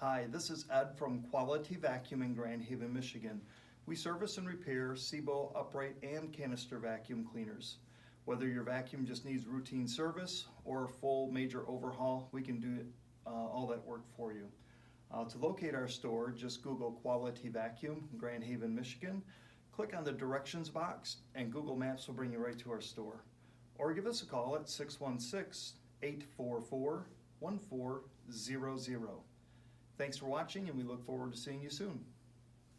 Hi, this is Ed from Quality Vacuum in Grand Haven, Michigan. We service and repair Sebo upright and canister vacuum cleaners. Whether your vacuum just needs routine service or a full major overhaul, we can do all that work for you. To locate our store, just Google Quality Vacuum in Grand Haven, Michigan. Click on the directions box and Google Maps will bring you right to our store. Or give us a call at 616-844-1400. Thanks for watching and we look forward to seeing you soon.